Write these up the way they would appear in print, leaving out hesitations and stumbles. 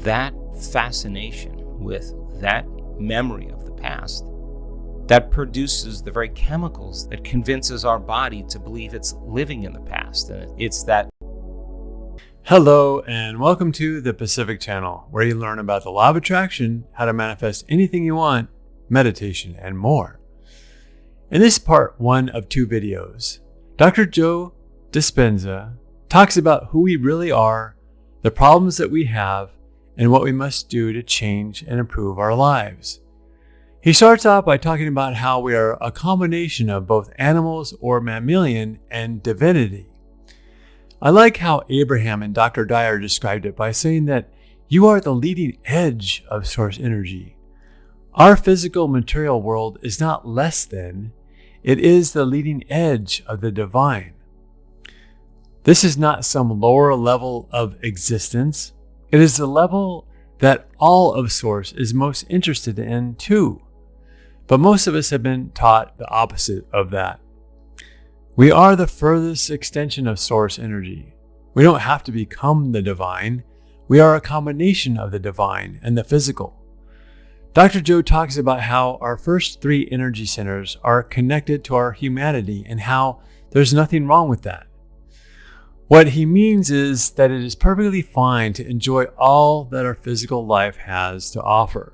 that fascination with that memory of the past that produces the very chemicals that convinces our body to believe it's living in the past. And it's that. Hello, and welcome to the Pacific Channel, where you learn about the law of attraction, how to manifest anything you want, meditation, and more. In this part 1 of 2 videos, Dr. Joe Dispenza talks about who we really are, the problems that we have, and what we must do to change and improve our lives. He starts off by talking about how we are a combination of both animals or mammalian and divinity. I like how Abraham and Dr. Dyer described it by saying that you are the leading edge of source energy. Our physical material world is not less than, it is the leading edge of the divine. This is not some lower level of existence. It is the level that all of source is most interested in too. But most of us have been taught the opposite of that. We are the furthest extension of source energy. We don't have to become the divine. We are a combination of the divine and the physical. Dr. Joe talks about how our first 3 energy centers are connected to our humanity and how there's nothing wrong with that. What he means is that it is perfectly fine to enjoy all that our physical life has to offer.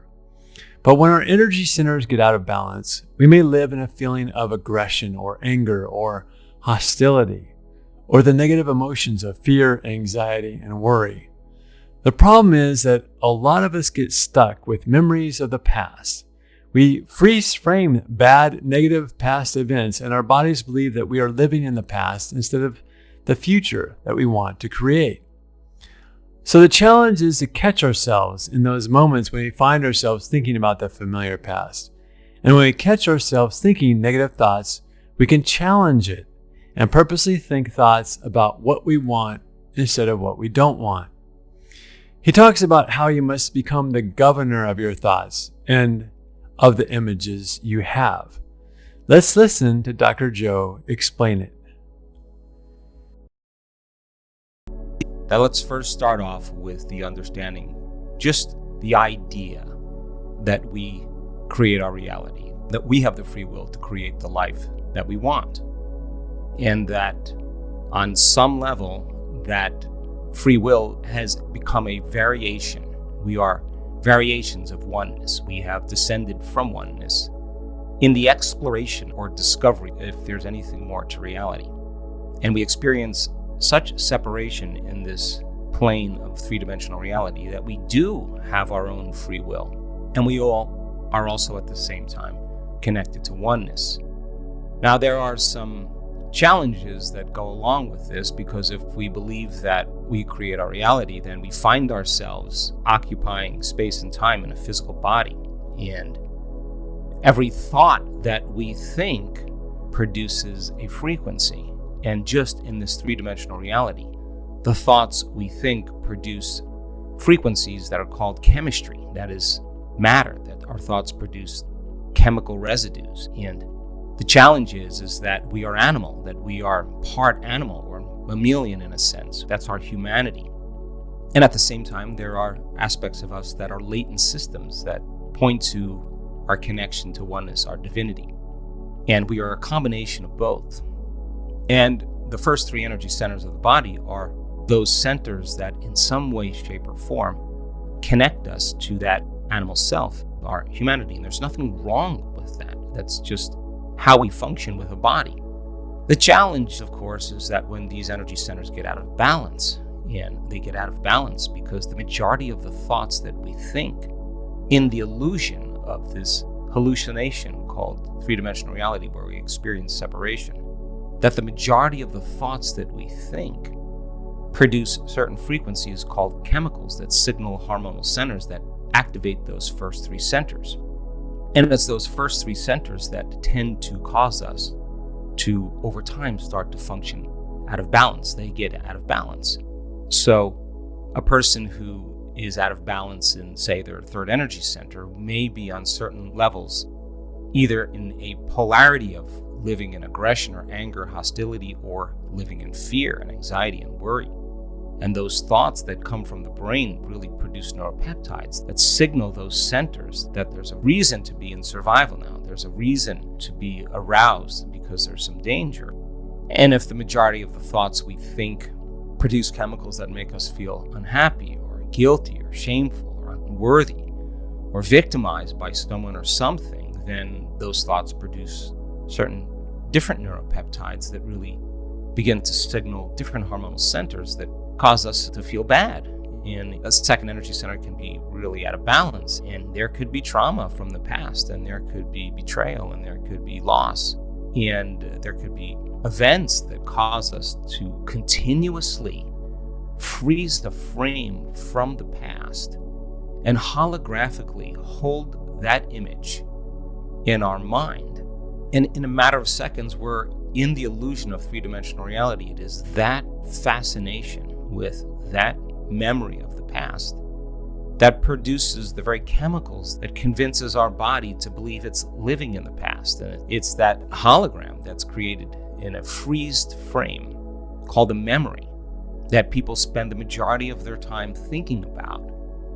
But when our energy centers get out of balance, we may live in a feeling of aggression or anger or hostility, or the negative emotions of fear, anxiety, and worry. The problem is that a lot of us get stuck with memories of the past. We freeze frame bad, negative past events, and our bodies believe that we are living in the past instead of the future that we want to create. So the challenge is to catch ourselves in those moments when we find ourselves thinking about the familiar past. And when we catch ourselves thinking negative thoughts, we can challenge it and purposely think thoughts about what we want instead of what we don't want. He talks about how you must become the governor of your thoughts and of the images you have. Let's listen to Dr. Joe explain it. Now let's first start off with the understanding, just the idea that we create our reality, that we have the free will to create the life that we want. And that on some level, that free will has become a variation. We are variations of oneness. We have descended from oneness in the exploration or discovery, if there's anything more to reality. And we experience such separation in this plane of 3-dimensional reality that we do have our own free will. And we all are also at the same time connected to oneness. Now, there are some challenges that go along with this, because if we believe that we create our reality, then we find ourselves occupying space and time in a physical body. And every thought that we think produces a frequency. And just in this 3-dimensional reality, the thoughts we think produce frequencies that are called chemistry, that is matter, that our thoughts produce chemical residues. And the challenge is that we are animal, that we are part animal or mammalian in a sense. That's our humanity. And at the same time, there are aspects of us that are latent systems that point to our connection to oneness, our divinity. And we are a combination of both. And the first 3 energy centers of the body are those centers that in some way, shape, or form connect us to that animal self, our humanity. And there's nothing wrong with that. That's just how we function with a body. The challenge, of course, is that when these energy centers get out of balance, and they get out of balance because the majority of the thoughts that we think in the illusion of this hallucination called 3-dimensional reality, where we experience separation, that the majority of the thoughts that we think produce certain frequencies called chemicals that signal hormonal centers that activate those first 3 centers. And it's those first 3 centers that tend to cause us to, over time, start to function out of balance. They get out of balance. So a person who is out of balance in, say, their 3rd energy center may be on certain levels either in a polarity of living in aggression or anger, hostility, or living in fear and anxiety and worry. And those thoughts that come from the brain really produce neuropeptides that signal those centers that there's a reason to be in survival now. There's a reason to be aroused because there's some danger. And if the majority of the thoughts we think produce chemicals that make us feel unhappy or guilty or shameful or unworthy or victimized by someone or something, then those thoughts produce certain different neuropeptides that really begin to signal different hormonal centers that cause us to feel bad. And a second energy center can be really out of balance. And there could be trauma from the past, and there could be betrayal, and there could be loss. And there could be events that cause us to continuously freeze the frame from the past and holographically hold that image in our mind. And in a matter of seconds, we're in the illusion of three-dimensional reality. It is that fascination with that memory of the past that produces the very chemicals that convinces our body to believe it's living in the past. And it's that hologram that's created in a freezed frame called a memory that people spend the majority of their time thinking about.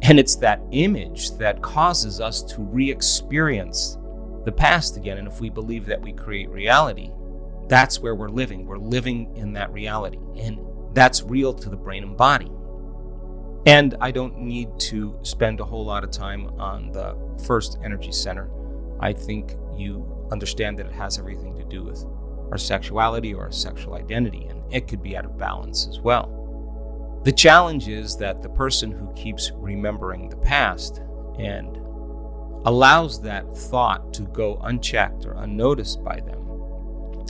And it's that image that causes us to re-experience the past again. And if we believe that we create reality, that's where we're living. We're living in that reality. And that's real to the brain and body. And I don't need to spend a whole lot of time on the first energy center. I think you understand that it has everything to do with our sexuality or our sexual identity, and it could be out of balance as well. The challenge is that the person who keeps remembering the past and allows that thought to go unchecked or unnoticed by them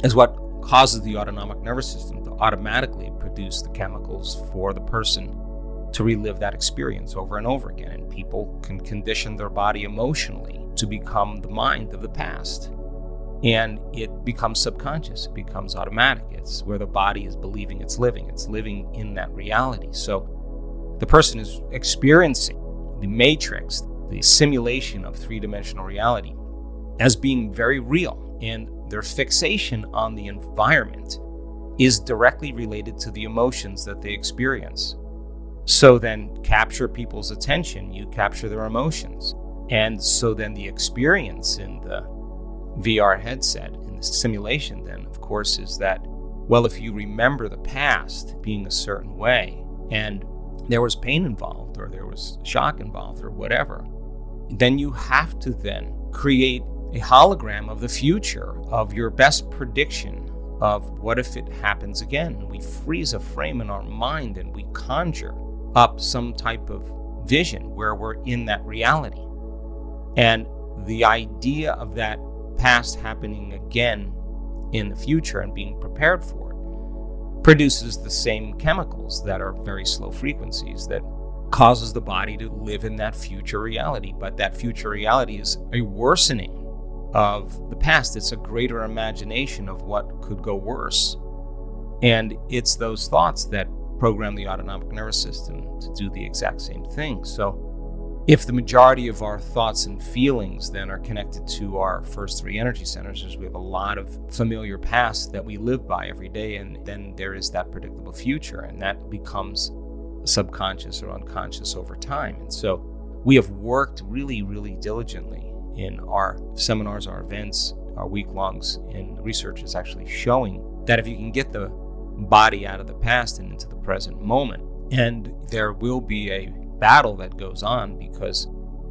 is what causes the autonomic nervous system to automatically produce the chemicals for the person to relive that experience over and over again. And people can condition their body emotionally to become the mind of the past. And it becomes subconscious, it becomes automatic. It's where the body is believing it's living in that reality. So the person is experiencing the matrix, the simulation of three-dimensional reality, as being very real. And their fixation on the environment is directly related to the emotions that they experience. So then capture people's attention, you capture their emotions. And so then the experience in the VR headset, in the simulation then, of course, is that, well, if you remember the past being a certain way, and there was pain involved, or there was shock involved, or whatever, then you have to then create a hologram of the future, of your best prediction of what if it happens again. We freeze a frame in our mind and we conjure up some type of vision where we're in that reality. And the idea of that past happening again in the future and being prepared for it produces the same chemicals that are very slow frequencies that causes the body to live in that future reality. But that future reality is a worsening of the past. It's a greater imagination of what could go worse. And it's those thoughts that program the autonomic nervous system to do the exact same thing. So if the majority of our thoughts and feelings then are connected to our first three energy centers, is we have a lot of familiar past that we live by every day, and then there is that predictable future, and that becomes subconscious or unconscious over time. And so we have worked really, really diligently in our seminars, our events, our week-longs, and research is actually showing that if you can get the body out of the past and into the present moment, and there will be a battle that goes on, because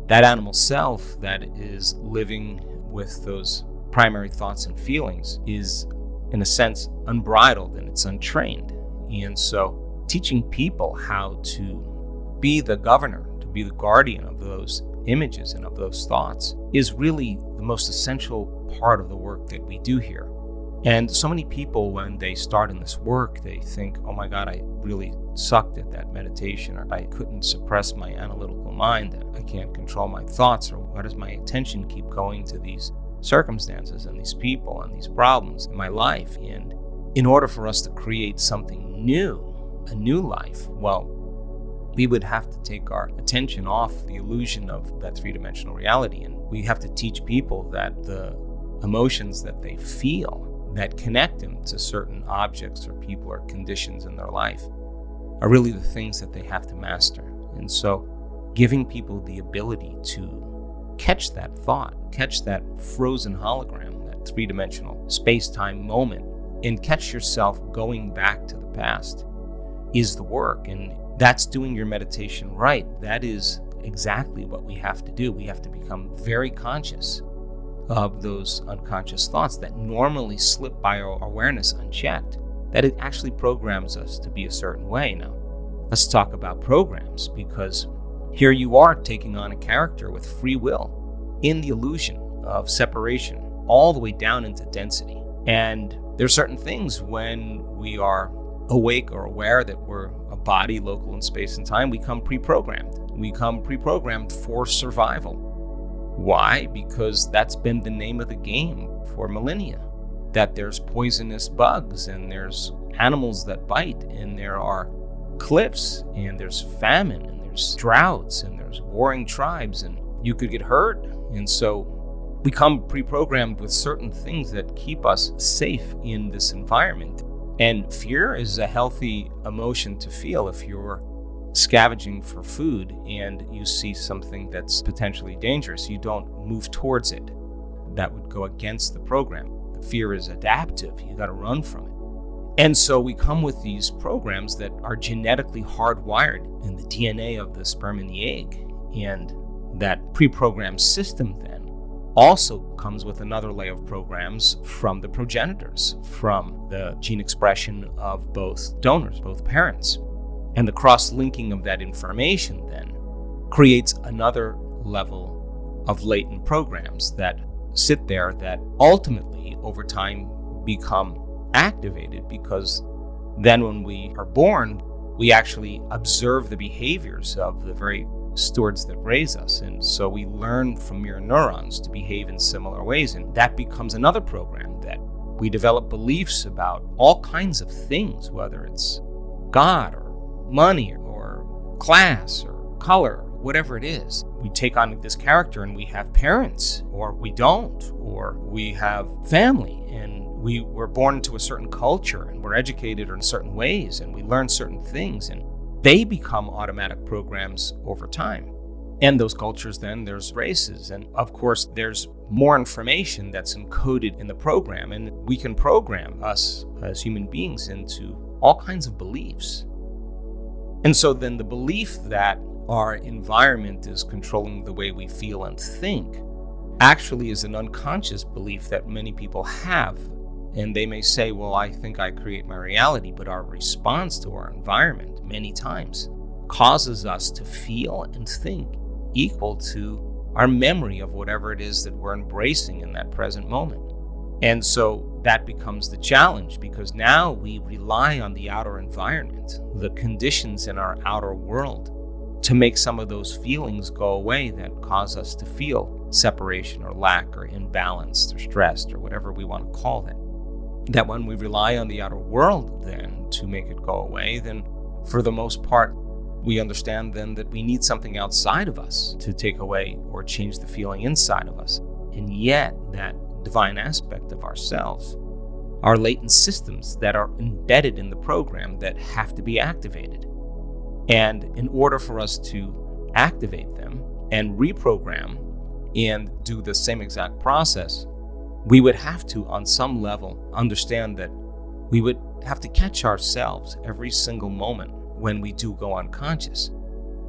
that animal self that is living with those primary thoughts and feelings is, in a sense, unbridled and it's untrained. And so teaching people how to be the governor, to be the guardian of those images and of those thoughts is really the most essential part of the work that we do here. And so many people, when they start in this work, they think, oh my God, I really sucked at that meditation, or I couldn't suppress my analytical mind, I can't control my thoughts, or why does my attention keep going to these circumstances and these people and these problems in my life? And in order for us to create something new, a new life, well, we would have to take our attention off the illusion of that three-dimensional reality. And we have to teach people that the emotions that they feel that connect them to certain objects or people or conditions in their life are really the things that they have to master. And so giving people the ability to catch that thought, catch that frozen hologram, that three-dimensional space-time moment, and catch yourself going back to the past is the work. And that's doing your meditation right. That is exactly what we have to do. We have to become very conscious of those unconscious thoughts that normally slip by our awareness unchecked, that it actually programs us to be a certain way. Now, let's talk about programs, because here you are taking on a character with free will in the illusion of separation all the way down into density. And there are certain things when we are awake or aware that we're a body local in space and time, we come pre-programmed. We come pre-programmed for survival. Why? Because that's been the name of the game for millennia. That there's poisonous bugs, and there's animals that bite, and there are cliffs, and there's famine, and there's droughts, and there's warring tribes, and you could get hurt. And so we come pre-programmed with certain things that keep us safe in this environment. And fear is a healthy emotion to feel. If you're scavenging for food and you see something that's potentially dangerous, you don't move towards it. That would go against the program. The fear is adaptive. You got to run from it. And so we come with these programs that are genetically hardwired in the DNA of the sperm and the egg. And that pre-programmed system then also comes with another layer of programs from the progenitors, from the gene expression of both donors, both parents. And the cross-linking of that information then creates another level of latent programs that sit there that ultimately over time become activated, because then when we are born, we actually observe the behaviors of the very stewards that raise us. And so we learn from mirror neurons to behave in similar ways. And that becomes another program that we develop beliefs about all kinds of things, whether it's God or money or class or color, whatever it is. We take on this character and we have parents, or we don't, or we have family, and we were born into a certain culture and we're educated in certain ways and we learn certain things, and they become automatic programs over time. And those cultures, then there's races, and of course there's more information that's encoded in the program, and we can program us as human beings into all kinds of beliefs. And so then the belief that our environment is controlling the way we feel and think actually is an unconscious belief that many people have. And they may say, well, I think I create my reality, but our response to our environment many times causes us to feel and think equal to our memory of whatever it is that we're embracing in that present moment. And so that becomes the challenge, because now we rely on the outer environment, the conditions in our outer world, to make some of those feelings go away that cause us to feel separation or lack or imbalanced or stressed or whatever we want to call that. That when we rely on the outer world then to make it go away, then for the most part, we understand then that we need something outside of us to take away or change the feeling inside of us. And yet that divine aspect of ourselves are latent systems that are embedded in the program that have to be activated. And in order for us to activate them and reprogram and do the same exact process, we would have to, on some level, understand that we would have to catch ourselves every single moment when we do go unconscious.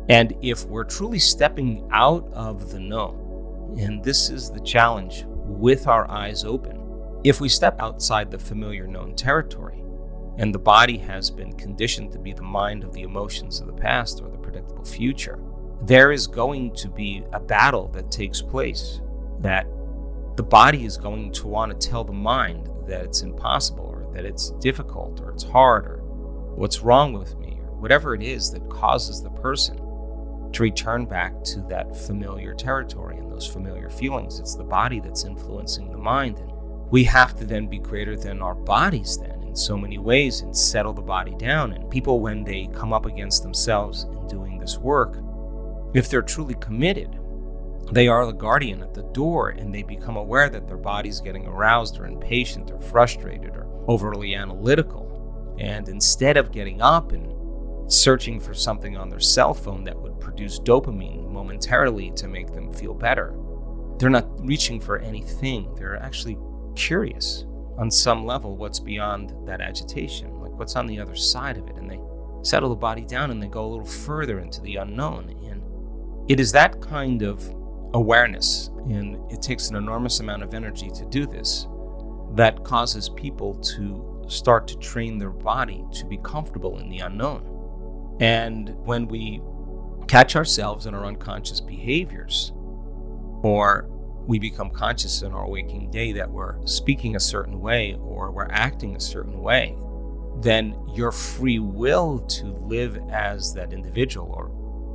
And if we're truly stepping out of the known, and this is the challenge with our eyes open, if we step outside the familiar known territory, and the body has been conditioned to be the mind of the emotions of the past or the predictable future, there is going to be a battle that takes place, that the body is going to want to tell the mind that it's impossible, or that it's difficult, or it's hard, or what's wrong with me, or whatever it is that causes the person to return back to that familiar territory and those familiar feelings. It's the body that's influencing the mind. And we have to then be greater than our bodies then in so many ways and settle the body down. And people, when they come up against themselves in doing this work, if they're truly committed, they are the guardian at the door, and they become aware that their body's getting aroused or impatient or frustrated or overly analytical. And instead of getting up and searching for something on their cell phone that would produce dopamine momentarily to make them feel better. They're not reaching for anything. They're actually curious on some level what's beyond that agitation, like what's on the other side of it. And they settle the body down and they go a little further into the unknown. And it is that kind of awareness, and it takes an enormous amount of energy to do this, that causes people to start to train their body to be comfortable in the unknown. And when we catch ourselves in our unconscious behaviors, or we become conscious in our waking day that we're speaking a certain way or we're acting a certain way, then your free will to live as that individual, or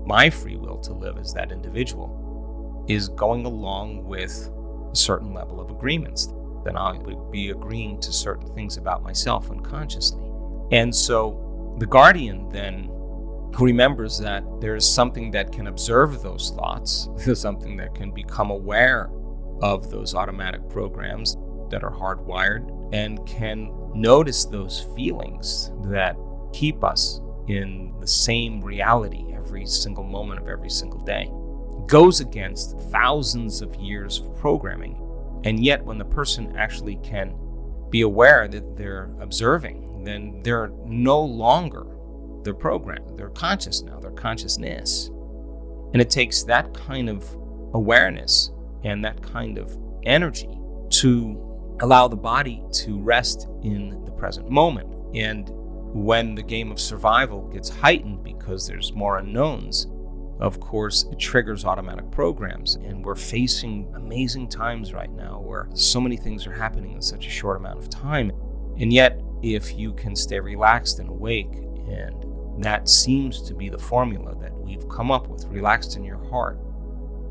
my free will to live as that individual, is going along with a certain level of agreements. Then I would be agreeing to certain things about myself unconsciously. And so the guardian then, who remembers that there is something that can observe those thoughts, there's something that can become aware of those automatic programs that are hardwired, and can notice those feelings that keep us in the same reality every single moment of every single day, goes against thousands of years of programming. And yet when the person actually can be aware that they're observing, then they're no longer their program. They're conscious now, their consciousness. And it takes that kind of awareness and that kind of energy to allow the body to rest in the present moment. And when the game of survival gets heightened because there's more unknowns, of course, it triggers automatic programs. And we're facing amazing times right now where so many things are happening in such a short amount of time. And yet, if you can stay relaxed and awake, and that seems to be the formula that we've come up with, relaxed in your heart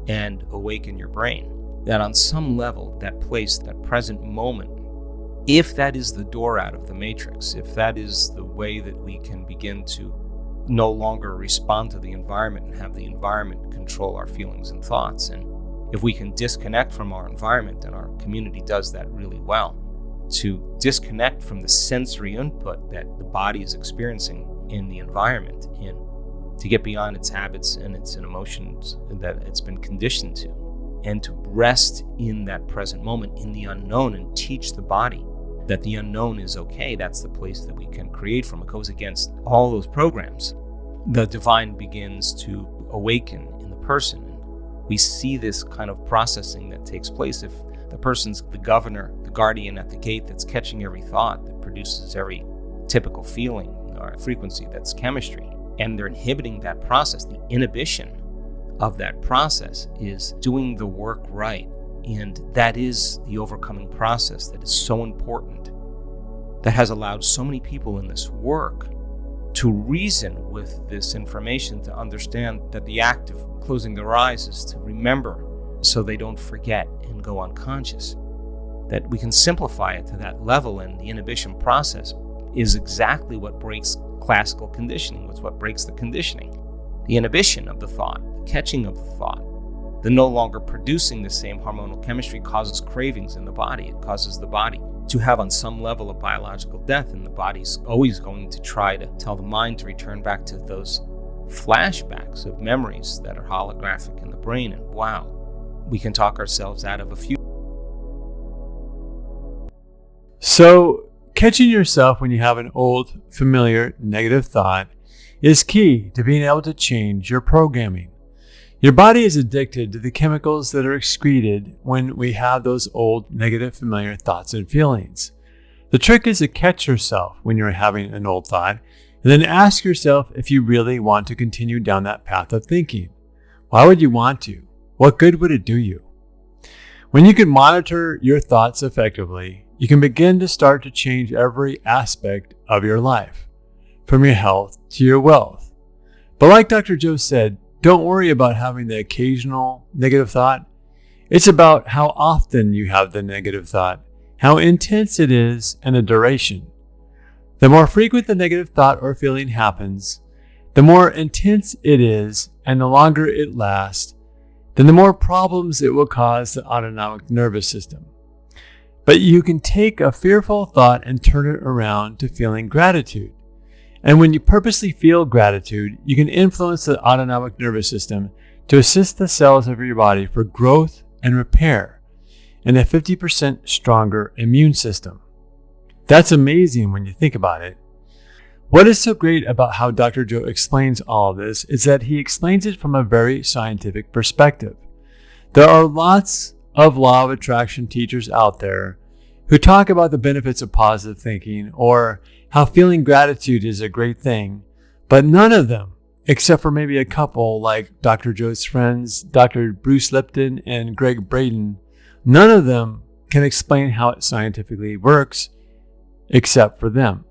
and awake in your brain, that on some level, that place, that present moment, if that is the door out of the matrix, if that is the way that we can begin to no longer respond to the environment and have the environment control our feelings and thoughts, and if we can disconnect from our environment, and our community does that really well, to disconnect from the sensory input that the body is experiencing in the environment, and to get beyond its habits and its emotions that it's been conditioned to, and to rest in that present moment, in the unknown, and teach the body that the unknown is okay. That's the place that we can create from. It goes against all those programs. The divine begins to awaken in the person. We see this kind of processing that takes place if the person's the governor, the guardian at the gate that's catching every thought, that produces every typical feeling or frequency that's chemistry, and they're inhibiting that process. The inhibition of that process is doing the work right. And that is the overcoming process that is so important, that has allowed so many people in this work to reason with this information, to understand that the act of closing their eyes is to remember so they don't forget and go unconscious. That we can simplify it to that level, and the inhibition process is exactly what breaks classical conditioning. It's what breaks the conditioning. The inhibition of the thought, the catching of the thought, the no longer producing the same hormonal chemistry causes cravings in the body. It causes the body to have on some level of biological death, and the body's always going to try to tell the mind to return back to those flashbacks of memories that are holographic in the brain. And wow, we can talk ourselves out of a few. So, catching yourself when you have an old, familiar, negative thought is key to being able to change your programming. Your body is addicted to the chemicals that are excreted when we have those old, negative, familiar thoughts and feelings. The trick is to catch yourself when you're having an old thought, and then ask yourself if you really want to continue down that path of thinking. Why would you want to? What good would it do you? When you can monitor your thoughts effectively, you can begin to start to change every aspect of your life, from your health to your wealth. But like Dr. Joe said, don't worry about having the occasional negative thought. It's about how often you have the negative thought, how intense it is, and the duration. The more frequent the negative thought or feeling happens, the more intense it is, and the longer it lasts, then the more problems it will cause the autonomic nervous system. But you can take a fearful thought and turn it around to feeling gratitude. And when you purposely feel gratitude, you can influence the autonomic nervous system to assist the cells of your body for growth and repair and a 50% stronger immune system. That's amazing when you think about it. What is so great about how Dr. Joe explains all of this is that he explains it from a very scientific perspective. There are lots of law of attraction teachers out there who talk about the benefits of positive thinking or how feeling gratitude is a great thing, but none of them, except for maybe a couple like Dr. Joe's friends, Dr. Bruce Lipton and Greg Braden, none of them can explain how it scientifically works except for them.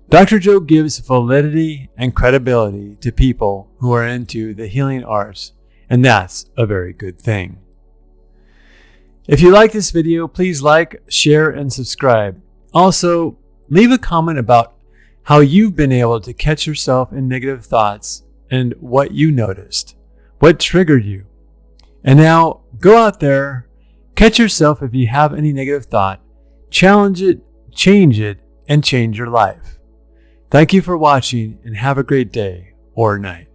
Dr. Joe gives validity and credibility to people who are into the healing arts, and that's a very good thing. If you like this video, please like, share, and subscribe. Also, leave a comment about how you've been able to catch yourself in negative thoughts and what you noticed, what triggered you. And now, go out there, catch yourself if you have any negative thought, challenge it, and change your life. Thank you for watching and have a great day or night.